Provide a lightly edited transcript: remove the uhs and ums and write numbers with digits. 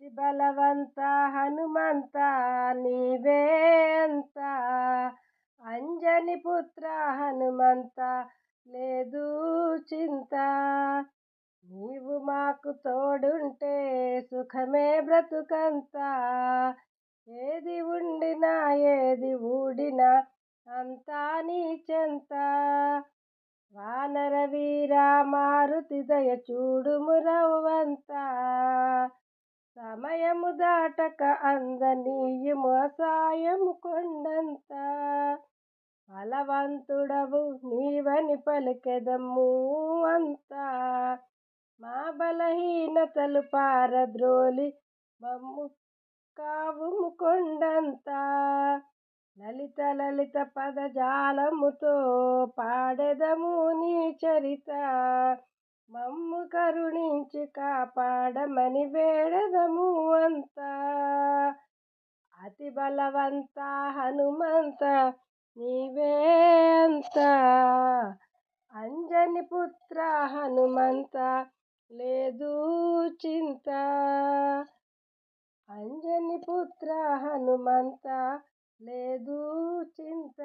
అతి బలవంత హనుమంత నీవే అంత, అంజని పుత్ర హనుమంత లేదు చింత. నీవు మాకు తోడుంటే సుఖమే బ్రతుకంతా, ఏది ఉండినా ఏది ఊడినా అంతా నీ చెంత. వానర వీర మారుతి దయ చూడుము రవ్వంతా, సమయము దాటక అందనీయుము సాయము కొండంత. బలవంతుడవు నీవని పలికెదము అంతా, మా బలహీనతలు పారద్రోలి మమ్ము కావుము కొండంతా. లలిత లలిత పదజాలముతో పాడెదము నీ చరిత, మమ్ము కరుణించి కాపాడమని వేడెదము అంతా. అతి బలవంత హనుమంత నీవే అంత, అంజని పుత్ర హనుమంత లేదు చింత. అంజని పుత్ర హనుమంత లేదు చింత.